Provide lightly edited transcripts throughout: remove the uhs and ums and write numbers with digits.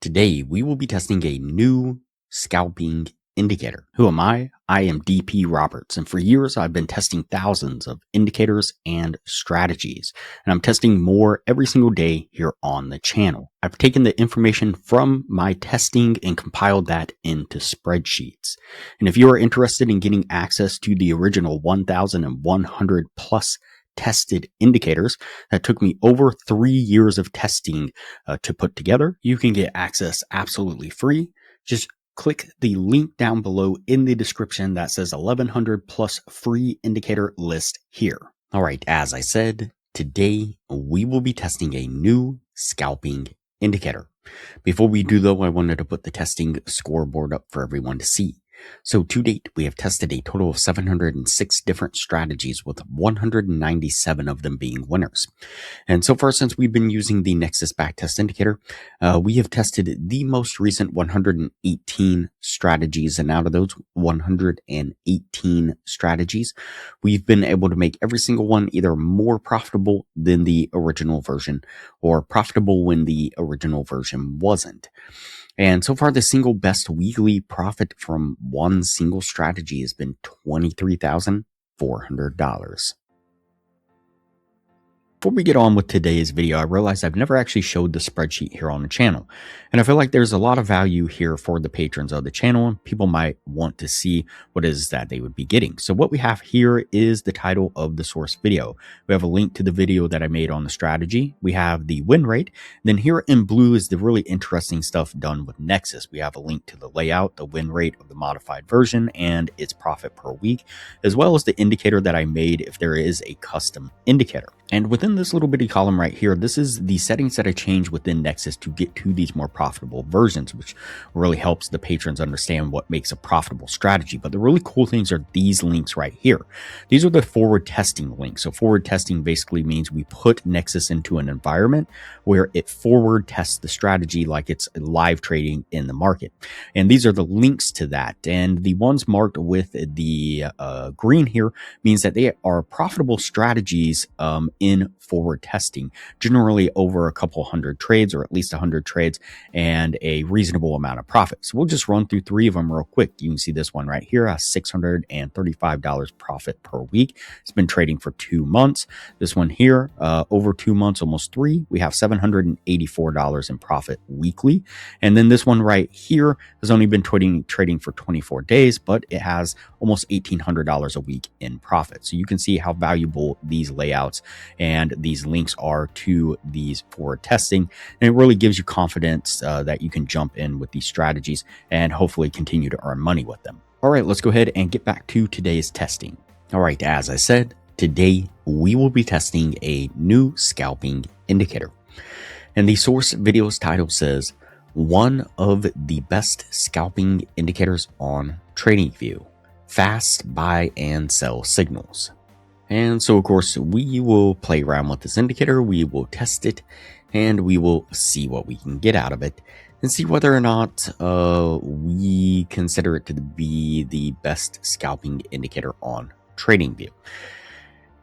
Today, we will be testing a new scalping indicator. Who am I? I am DP Roberts, and for years I've been testing thousands of indicators and strategies, and I'm testing more every single day here on the channel. I've taken the information from my testing and compiled that into spreadsheets. And if you are interested in getting access to the original 1,100 plus tested indicators that took me over 3 years of testing to put together, you can get access absolutely free. Just click the link down below in the description that says 1100 plus free indicator list here. All right, as I said, today we will be testing a new scalping indicator. Before we do though, I wanted to put the testing scoreboard up for everyone to see. So to date, we have tested a total of 706 different strategies with 197 of them being winners. And so far, since we've been using the Nexus backtest indicator, we have tested the most recent 118 strategies. And out of those 118 strategies, we've been able to make every single one either more profitable than the original version or profitable when the original version wasn't. And so far, the single best weekly profit from one single strategy has been $23,400. Before we get on with today's video, I realized I've never actually showed the spreadsheet here on the channel. And I feel like there's a lot of value here for the patrons of the channel. People might want to see what it is that they would be getting. So what we have here is the title of the source video. We have a link to the video that I made on the strategy. We have the win rate. Then here in blue is the really interesting stuff done with Nexus. We have a link to the layout, the win rate of the modified version, and its profit per week, as well as the indicator that I made if there is a custom indicator. And within this little bitty column right here, this is the settings that I changed within Nexus to get to these more profitable versions, which really helps the patrons understand what makes a profitable strategy. But the really cool things are these links right here. These are the forward testing links. So forward testing basically means we put Nexus into an environment where it forward tests the strategy like it's live trading in the market. And these are the links to that. And the ones marked with the green here means that they are profitable strategies in forward testing, generally over a couple hundred trades or at least 100 trades and a reasonable amount of profit. So we'll just run through 3 of them real quick. You can see this one right here, $635 profit per week. It's been trading for 2 months. This one here, over 2 months, almost 3, we have $784 in profit weekly. And then this one right here has only been trading for 24 days, but it has almost $1,800 a week in profit. So you can see how valuable these layouts and these links are to these forward testing. And it really gives you confidence that you can jump in with these strategies and hopefully continue to earn money with them. All right, let's go ahead and get back to today's testing. All right, as I said, today we will be testing a new scalping indicator. And the source video's title says, one of the best scalping indicators on TradingView, fast buy and sell signals. And so, of course, we will play around with this indicator, we will test it, and we will see what we can get out of it and see whether or not we consider it to be the best scalping indicator on TradingView.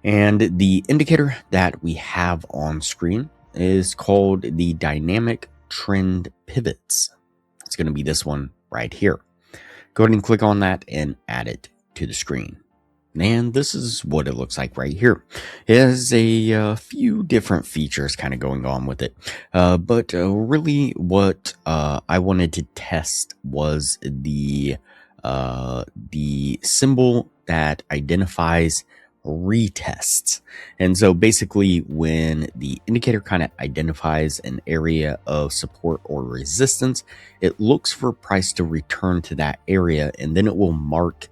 And the indicator that we have on screen is called the Dynamic Trend Pivots. It's going to be this one right here. Go ahead and click on that and add it to the screen. And this is what it looks like right here. It has a few different features kind of going on with it. But really what I wanted to test was the symbol that identifies retests. And so basically when the indicator kind of identifies an area of support or resistance, it looks for price to return to that area, and then it will mark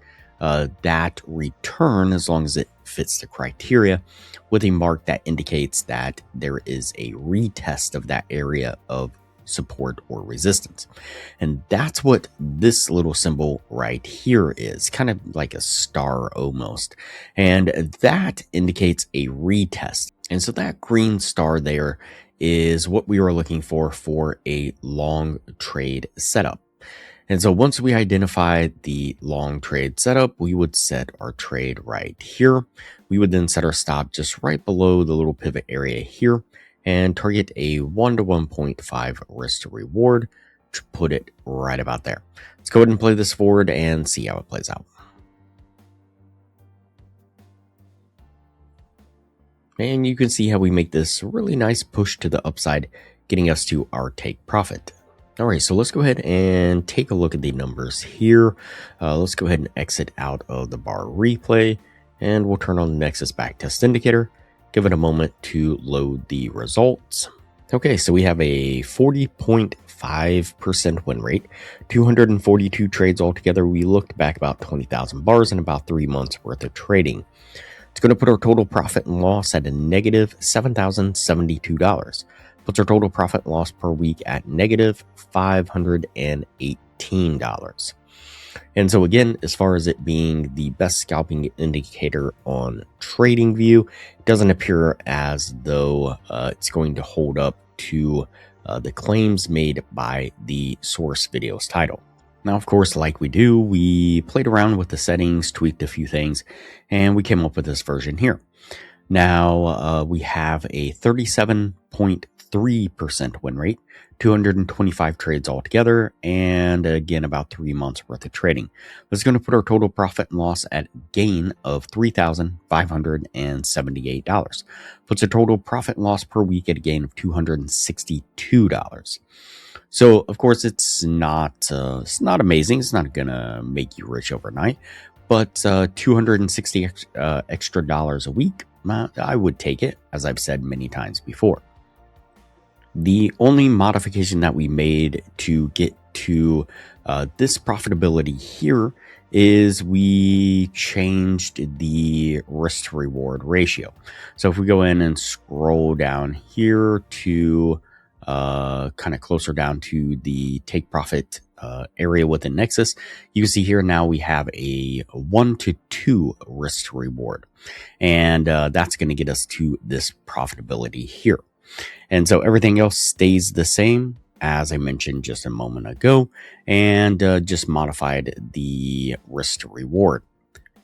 that return, as long as it fits the criteria, with a mark that indicates that there is a retest of that area of support or resistance. And that's what this little symbol right here is, kind of like a star almost. And that indicates a retest. And so that green star there is what we were looking for a long trade setup. And so once we identify the long trade setup, we would set our trade right here. We would then set our stop just right below the little pivot area here and target a 1 to 1.5 risk to reward put it right about there. Let's go ahead and play this forward and see how it plays out. And you can see how we make this really nice push to the upside, getting us to our take profit. All right, so let's go ahead and take a look at the numbers here. Let's go ahead and exit out of the bar replay, and we'll turn on the Nexus backtest indicator. Give it a moment to load the results. Okay, so we have a 40.5% win rate, 242 trades altogether. We looked back about 20,000 bars in about 3 months worth of trading. It's going to put our total profit and loss at a negative $7,072. Puts our total profit and loss per week at negative $518. And so again, as far as it being the best scalping indicator on TradingView, it doesn't appear as though it's going to hold up to the claims made by the source video's title. Now, of course, like we do, we played around with the settings, tweaked a few things, and we came up with this version here. Now, we have a 37.3% win rate, 225 trades altogether, and again, about 3 months worth of trading. That's going to put our total profit and loss at a gain of $3,578. Puts a total profit and loss per week at a gain of $262. So, of course, it's not amazing. It's not going to make you rich overnight, but $260 extra dollars a week, I would take it, as I've said many times before. The only modification that we made to get to this profitability here is we changed the risk to reward ratio. So if we go in and scroll down here to kind of closer down to the take profit area within Nexus, you can see here now we have a 1-to-2 risk to reward, and that's going to get us to this profitability here. And so everything else stays the same as I mentioned just a moment ago, and just modified the risk to reward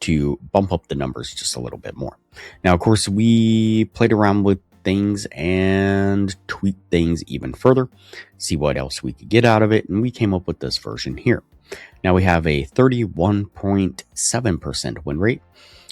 to bump up the numbers just a little bit more. Now, of course, we played around with things and tweak things even further, see what else we could get out of it, and we came up with this version here. Now we have a 31.7% win rate,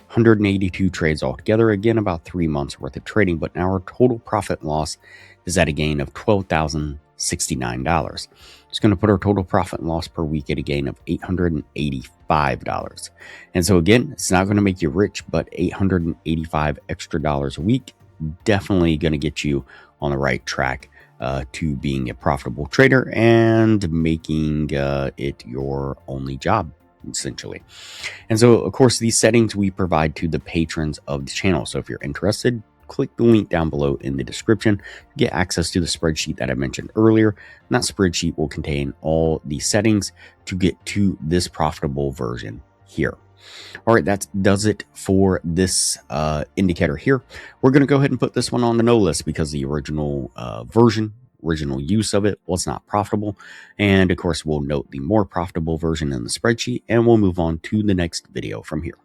182 trades altogether, again about 3 months worth of trading, but now our total profit and loss is at a gain of $12,069. It's going to put our total profit and loss per week at a gain of $885. And so again, it's not going to make you rich, but $885 extra dollars a week definitely going to get you on the right track to being a profitable trader and making it your only job, essentially. And so, of course, these settings we provide to the patrons of the channel. So if you're interested, click the link down below in the description to get access to the spreadsheet that I mentioned earlier. And that spreadsheet will contain all the settings to get to this profitable version here. All right, that does it for this indicator here. We're going to go ahead and put this one on the no list because the original original use of it was not profitable. And of course, we'll note the more profitable version in the spreadsheet, and we'll move on to the next video from here.